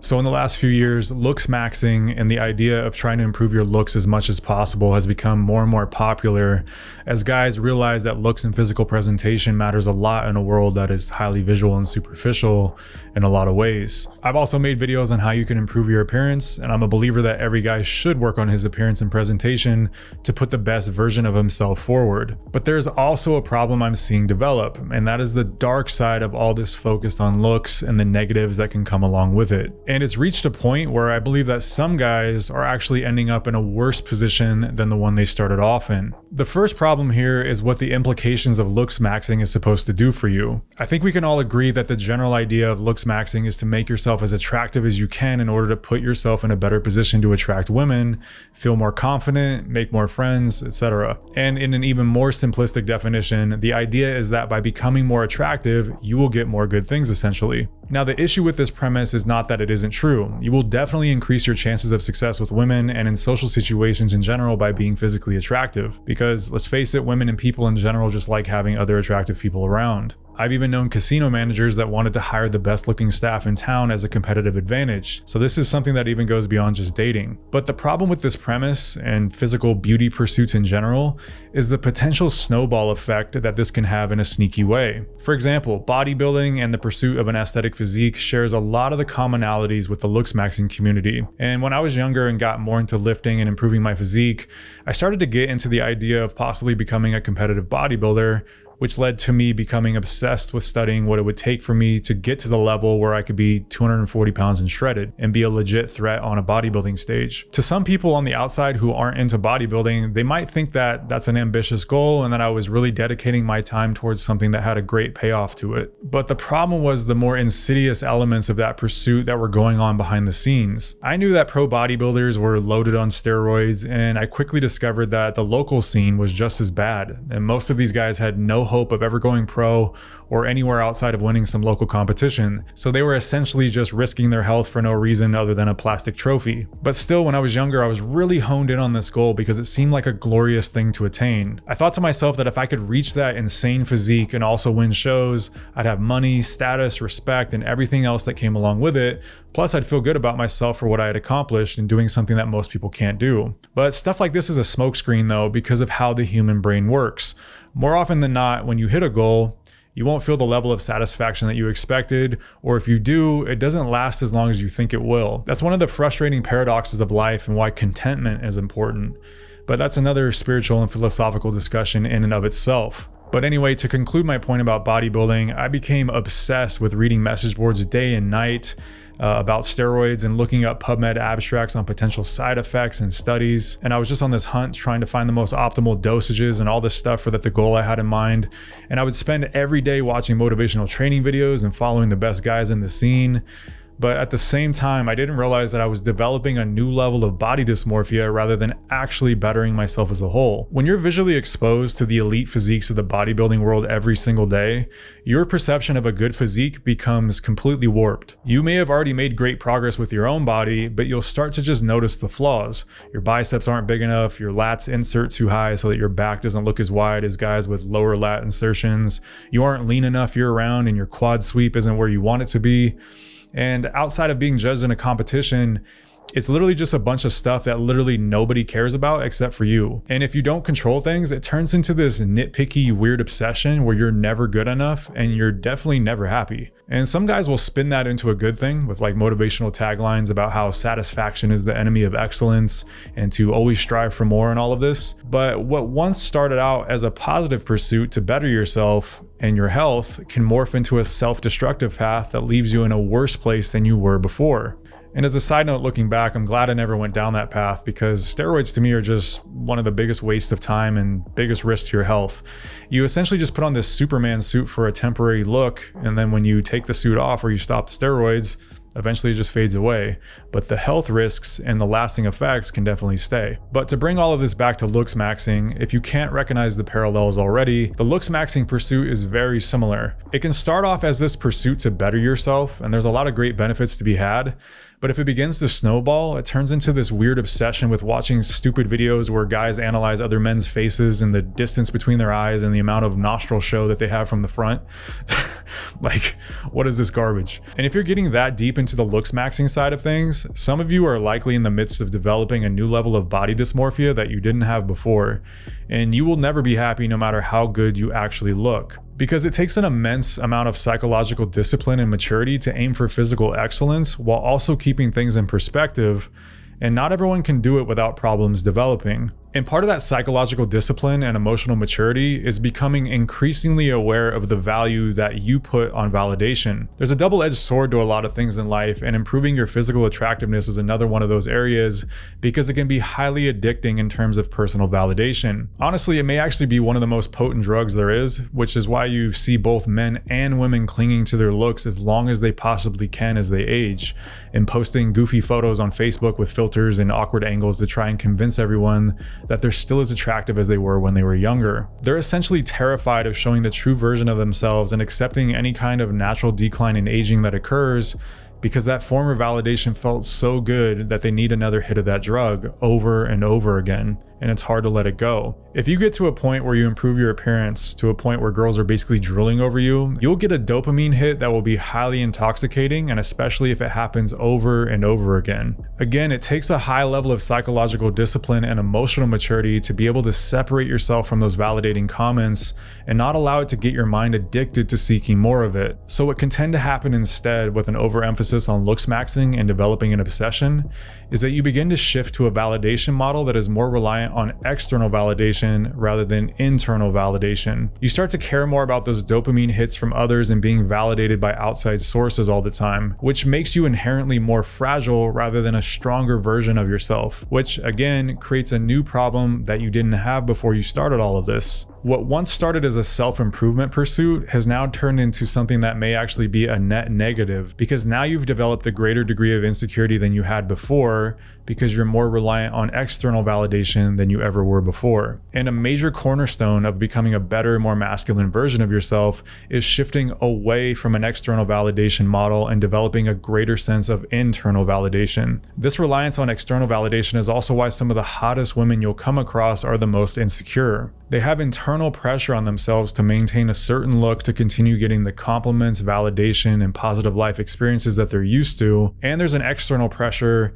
So in the last few years, looks maxing and the idea of trying to improve your looks as much as possible has become more and more popular as guys realize that looks and physical presentation matters a lot in a world that is highly visual and superficial in a lot of ways. I've also made videos on how you can improve your appearance, and I'm a believer that every guy should work on his appearance and presentation to put the best version of himself forward. But there's also a problem I'm seeing develop, and that is the dark side of all this focus on looks and the negatives that can come along with it. And it's reached a point where I believe that some guys are actually ending up in a worse position than the one they started off in. The first problem here is what the implications of looks maxing is supposed to do for you. I think we can all agree that the general idea of looks maxing is to make yourself as attractive as you can in order to put yourself in a better position to attract women, feel more confident, make more friends, etc. And in an even more simplistic definition, the idea is that by becoming more attractive, you will get more good things essentially. Now, the issue with this premise is not that it isn't true. You will definitely increase your chances of success with women and in social situations in general by being physically attractive. Because let's face it, women and people in general just like having other attractive people around. I've even known casino managers that wanted to hire the best looking staff in town as a competitive advantage. So this is something that even goes beyond just dating. But the problem with this premise and physical beauty pursuits in general is the potential snowball effect that this can have in a sneaky way. For example, bodybuilding and the pursuit of an aesthetic physique shares a lot of the commonalities with the looks maxing community. And when I was younger and got more into lifting and improving my physique, I started to get into the idea of possibly becoming a competitive bodybuilder, which led to me becoming obsessed with studying what it would take for me to get to the level where I could be 240 pounds and shredded and be a legit threat on a bodybuilding stage. To some people on the outside who aren't into bodybuilding, they might think that that's an ambitious goal and that I was really dedicating my time towards something that had a great payoff to it. But the problem was the more insidious elements of that pursuit that were going on behind the scenes. I knew that pro bodybuilders were loaded on steroids, and I quickly discovered that the local scene was just as bad, and most of these guys had no hope of ever going pro or anywhere outside of winning some local competition. So they were essentially just risking their health for no reason other than a plastic trophy. But still, when I was younger, I was really honed in on this goal because it seemed like a glorious thing to attain. I thought to myself that if I could reach that insane physique and also win shows, I'd have money, status, respect, and everything else that came along with it. Plus, I'd feel good about myself for what I had accomplished in doing something that most people can't do. But stuff like this is a smokescreen though, because of how the human brain works. More often than not, when you hit a goal, you won't feel the level of satisfaction that you expected, or if you do, it doesn't last as long as you think it will. That's one of the frustrating paradoxes of life and why contentment is important. But that's another spiritual and philosophical discussion in and of itself. But anyway, to conclude my point about bodybuilding, I became obsessed with reading message boards day and night about steroids and looking up PubMed abstracts on potential side effects and studies. And I was just on this hunt trying to find the most optimal dosages and all this stuff for the goal I had in mind. And I would spend every day watching motivational training videos and following the best guys in the scene. But at the same time, I didn't realize that I was developing a new level of body dysmorphia rather than actually bettering myself as a whole. When you're visually exposed to the elite physiques of the bodybuilding world every single day, your perception of a good physique becomes completely warped. You may have already made great progress with your own body, but you'll start to just notice the flaws. Your biceps aren't big enough, your lats insert too high so that your back doesn't look as wide as guys with lower lat insertions. You aren't lean enough year round and your quad sweep isn't where you want it to be. And outside of being judged in a competition, it's literally just a bunch of stuff that literally nobody cares about except for you. And if you don't control things, it turns into this nitpicky, weird obsession where you're never good enough and you're definitely never happy. And some guys will spin that into a good thing with like motivational taglines about how satisfaction is the enemy of excellence and to always strive for more and all of this. But what once started out as a positive pursuit to better yourself and your health can morph into a self-destructive path that leaves you in a worse place than you were before. And as a side note, looking back, I'm glad I never went down that path because steroids to me are just one of the biggest wastes of time and biggest risks to your health. You essentially just put on this Superman suit for a temporary look, and then when you take the suit off or you stop the steroids, eventually it just fades away. But the health risks and the lasting effects can definitely stay. But to bring all of this back to looks maxing, if you can't recognize the parallels already, the looks maxing pursuit is very similar. It can start off as this pursuit to better yourself, and there's a lot of great benefits to be had. But if it begins to snowball, it turns into this weird obsession with watching stupid videos where guys analyze other men's faces and the distance between their eyes and the amount of nostril show that they have from the front. Like, what is this garbage? And if you're getting that deep deep into the looks maxing side of things, some of you are likely in the midst of developing a new level of body dysmorphia that you didn't have before, and you will never be happy no matter how good you actually look. Because it takes an immense amount of psychological discipline and maturity to aim for physical excellence while also keeping things in perspective, and not everyone can do it without problems developing. And part of that psychological discipline and emotional maturity is becoming increasingly aware of the value that you put on validation. There's a double-edged sword to a lot of things in life, and improving your physical attractiveness is another one of those areas because it can be highly addicting in terms of personal validation. Honestly, it may actually be one of the most potent drugs there is, which is why you see both men and women clinging to their looks as long as they possibly can as they age, and posting goofy photos on Facebook with filters and awkward angles to try and convince everyone that they're still as attractive as they were when they were younger. They're essentially terrified of showing the true version of themselves and accepting any kind of natural decline in aging that occurs, because that former validation felt so good that they need another hit of that drug over and over again, and it's hard to let it go. If you get to a point where you improve your appearance to a point where girls are basically drooling over you, you'll get a dopamine hit that will be highly intoxicating, and especially if it happens over and over again. Again, it takes a high level of psychological discipline and emotional maturity to be able to separate yourself from those validating comments and not allow it to get your mind addicted to seeking more of it. So what can tend to happen instead with an overemphasis on looks maxing and developing an obsession is that you begin to shift to a validation model that is more reliant on external validation rather than internal validation. You start to care more about those dopamine hits from others and being validated by outside sources all the time, which makes you inherently more fragile rather than a stronger version of yourself, which again creates a new problem that you didn't have before you started all of this. What once started as a self-improvement pursuit has now turned into something that may actually be a net negative, because now you've developed a greater degree of insecurity than you had before because you're more reliant on external validation than you ever were before. And a major cornerstone of becoming a better, more masculine version of yourself is shifting away from an external validation model and developing a greater sense of internal validation. This reliance on external validation is also why some of the hottest women you'll come across are the most insecure. They have internal pressure on themselves to maintain a certain look to continue getting the compliments, validation, and positive life experiences that they're used to. And there's an external pressure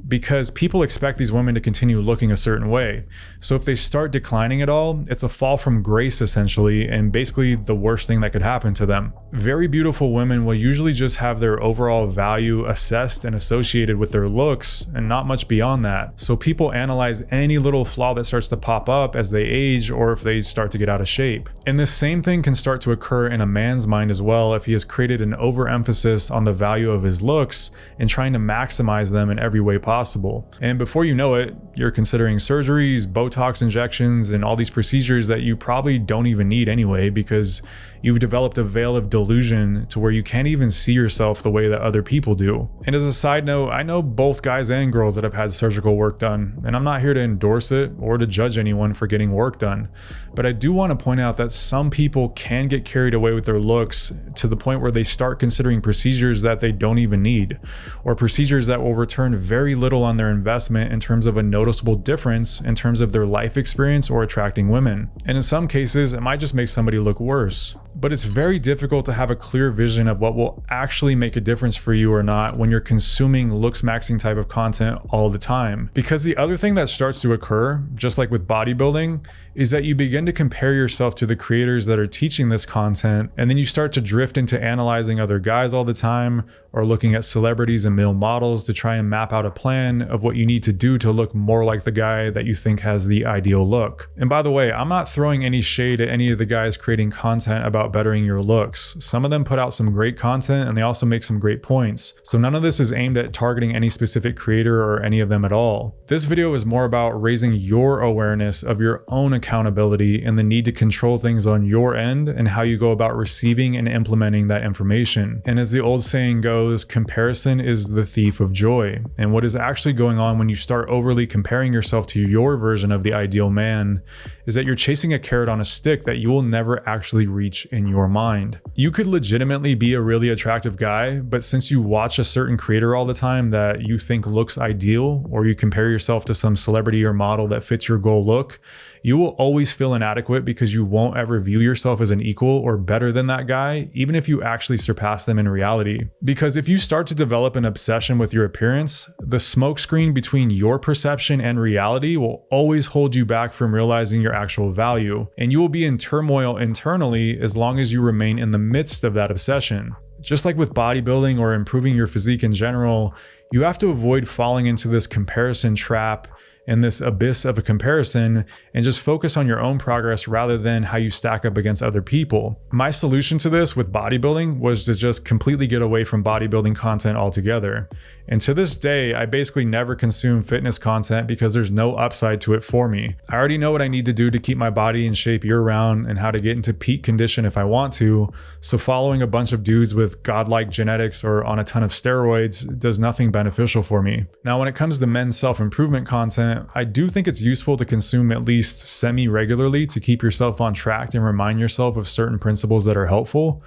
because people expect these women to continue looking a certain way. So if they start declining at all, it's a fall from grace essentially, and basically the worst thing that could happen to them. Very beautiful women will usually just have their overall value assessed and associated with their looks and not much beyond that. So people analyze any little flaw that starts to pop up as they age or if they start to get out of shape. And this same thing can start to occur in a man's mind as well if he has created an overemphasis on the value of his looks and trying to maximize them in every way possible. And before you know it, you're considering surgeries, Botox injections, and all these procedures that you probably don't even need anyway because you've developed a veil of delusion to where you can't even see yourself the way that other people do. And as a side note, I know both guys and girls that have had surgical work done, and I'm not here to endorse it or to judge anyone for getting work done. But I do want to point out that some people can get carried away with their looks to the point where they start considering procedures that they don't even need, or procedures that will return very little on their investment in terms of a noticeable difference in terms of their life experience or attracting women. And in some cases, it might just make somebody look worse. But it's very difficult to have a clear vision of what will actually make a difference for you or not when you're consuming looks maxing type of content all the time. Because the other thing that starts to occur, just like with bodybuilding, is that you begin to compare yourself to the creators that are teaching this content, and then you start to drift into analyzing other guys all the time or looking at celebrities and male models to try and map out a plan of what you need to do to look more like the guy that you think has the ideal look. And by the way, I'm not throwing any shade at any of the guys creating content about bettering your looks. Some of them put out some great content and they also make some great points. So none of this is aimed at targeting any specific creator or any of them at all. This video is more about raising your awareness of your own accountability and the need to control things on your end and how you go about receiving and implementing that information. And as the old saying goes, comparison is the thief of joy. And what is actually going on when you start overly comparing yourself to your version of the ideal man is that you're chasing a carrot on a stick that you will never actually reach in your mind. You could legitimately be a really attractive guy, but since you watch a certain creator all the time that you think looks ideal, or you compare yourself to some celebrity or model that fits your goal look, You will always feel inadequate because you won't ever view yourself as an equal or better than that guy, even if you actually surpass them in reality. Because if you start to develop an obsession with your appearance, the smokescreen between your perception and reality will always hold you back from realizing your actual value, and you will be in turmoil internally as long as you remain in the midst of that obsession. Just like with bodybuilding or improving your physique in general, you have to avoid falling into this comparison trap and this abyss of a comparison and just focus on your own progress rather than how you stack up against other people. My solution to this with bodybuilding was to just completely get away from bodybuilding content altogether. And to this day, I basically never consume fitness content because there's no upside to it for me. I already know what I need to do to keep my body in shape year round and how to get into peak condition if I want to, so following a bunch of dudes with godlike genetics or on a ton of steroids does nothing beneficial for me. Now, when it comes to men's self-improvement content, I do think it's useful to consume at least semi-regularly to keep yourself on track and remind yourself of certain principles that are helpful.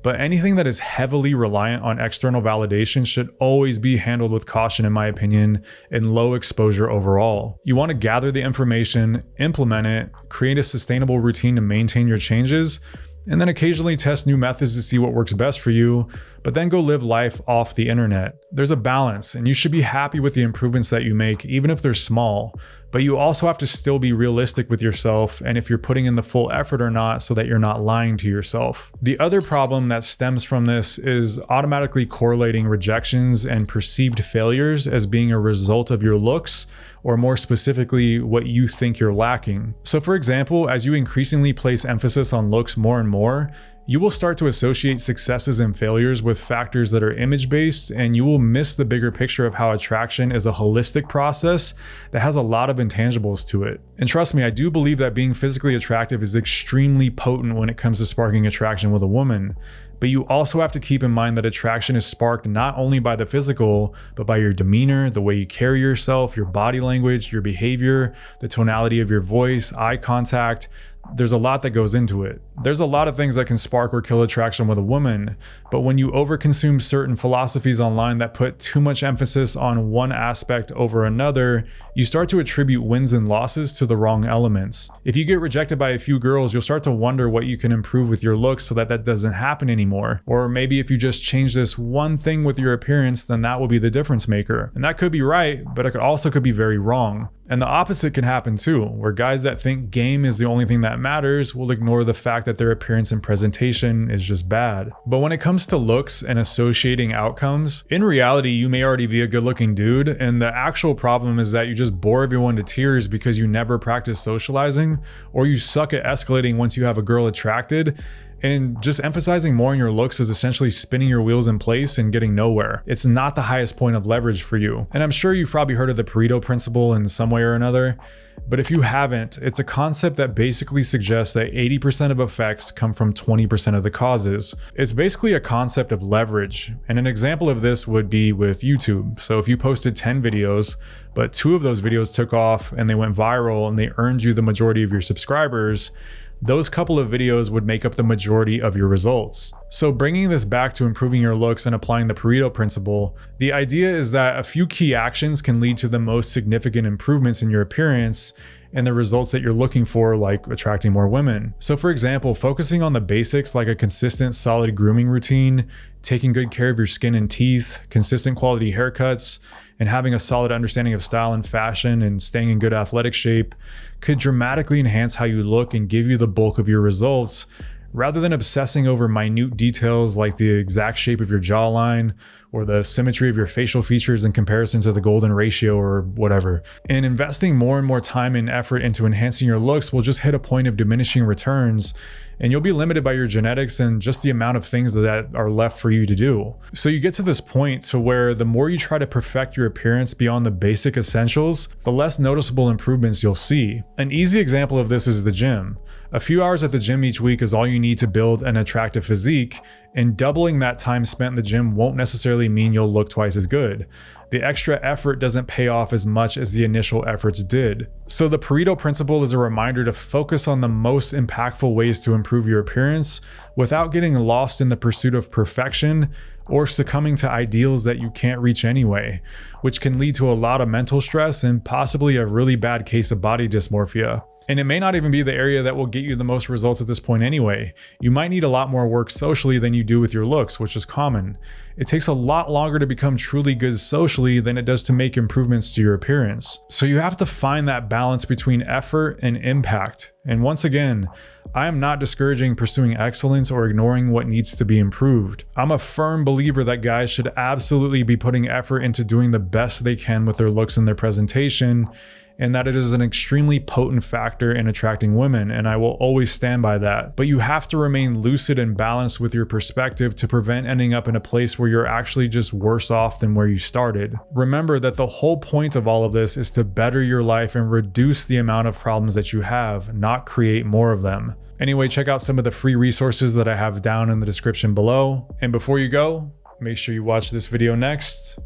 But anything that is heavily reliant on external validation should always be handled with caution, in my opinion, and low exposure overall. You want to gather the information, implement it, create a sustainable routine to maintain your changes, and then occasionally test new methods to see what works best for you, but then go live life off the internet. There's a balance, and you should be happy with the improvements that you make, even if they're small, but you also have to still be realistic with yourself and if you're putting in the full effort or not, so that you're not lying to yourself. The other problem that stems from this is automatically correlating rejections and perceived failures as being a result of your looks, or more specifically, what you think you're lacking. So for example, as you increasingly place emphasis on looks more and more, you will start to associate successes and failures with factors that are image-based, and you will miss the bigger picture of how attraction is a holistic process that has a lot of intangibles to it. And trust me, I do believe that being physically attractive is extremely potent when it comes to sparking attraction with a woman. But you also have to keep in mind that attraction is sparked not only by the physical, but by your demeanor, the way you carry yourself, your body language, your behavior, the tonality of your voice, eye contact. There's a lot that goes into it. There's a lot of things that can spark or kill attraction with a woman, but when you overconsume certain philosophies online that put too much emphasis on one aspect over another, you start to attribute wins and losses to the wrong elements. If you get rejected by a few girls, you'll start to wonder what you can improve with your looks so that that doesn't happen anymore. Or maybe if you just change this one thing with your appearance, then that will be the difference maker. And that could be right, but it also could be very wrong. And the opposite can happen too, where guys that think game is the only thing that matters will ignore the fact that their appearance and presentation is just bad. But when it comes to looks and associating outcomes, in reality, you may already be a good looking dude, and the actual problem is that you just bore everyone to tears because you never practice socializing, or you suck at escalating once you have a girl attracted. And just emphasizing more on your looks is essentially spinning your wheels in place and getting nowhere. It's not the highest point of leverage for you. And I'm sure you've probably heard of the Pareto principle in some way or another. But if you haven't, it's a concept that basically suggests that 80% of effects come from 20% of the causes. It's basically a concept of leverage. And an example of this would be with YouTube. So if you posted 10 videos, but 2 of those videos took off and they went viral and they earned you the majority of your subscribers, those couple of videos would make up the majority of your results. So bringing this back to improving your looks and applying the Pareto principle, the idea is that a few key actions can lead to the most significant improvements in your appearance and the results that you're looking for, like attracting more women. So for example, focusing on the basics like a consistent, solid grooming routine, taking good care of your skin and teeth, consistent quality haircuts, and having a solid understanding of style and fashion and staying in good athletic shape could dramatically enhance how you look and give you the bulk of your results, rather than obsessing over minute details like the exact shape of your jawline or the symmetry of your facial features in comparison to the golden ratio or whatever. And investing more and more time and effort into enhancing your looks will just hit a point of diminishing returns, and you'll be limited by your genetics and just the amount of things that are left for you to do. So you get to this point to where the more you try to perfect your appearance beyond the basic essentials, the less noticeable improvements you'll see. An easy example of this is the gym. A few hours at the gym each week is all you need to build an attractive physique, and doubling that time spent in the gym won't necessarily mean you'll look twice as good. The extra effort doesn't pay off as much as the initial efforts did. So the Pareto principle is a reminder to focus on the most impactful ways to improve your appearance without getting lost in the pursuit of perfection or succumbing to ideals that you can't reach anyway, which can lead to a lot of mental stress and possibly a really bad case of body dysmorphia. And it may not even be the area that will get you the most results at this point anyway. You might need a lot more work socially than you do with your looks, which is common. It takes a lot longer to become truly good socially than it does to make improvements to your appearance. So you have to find that balance between effort and impact. And once again, I am not discouraging pursuing excellence or ignoring what needs to be improved. I'm a firm believer that guys should absolutely be putting effort into doing the best they can with their looks and their presentation, and that it is an extremely potent factor in attracting women, and I will always stand by that. But you have to remain lucid and balanced with your perspective to prevent ending up in a place where you're actually just worse off than where you started. Remember that the whole point of all of this is to better your life and reduce the amount of problems that you have, not create more of them. Anyway, check out some of the free resources that I have down in the description below. And before you go, make sure you watch this video next,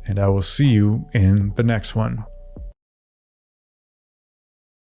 and I will see you in the next one.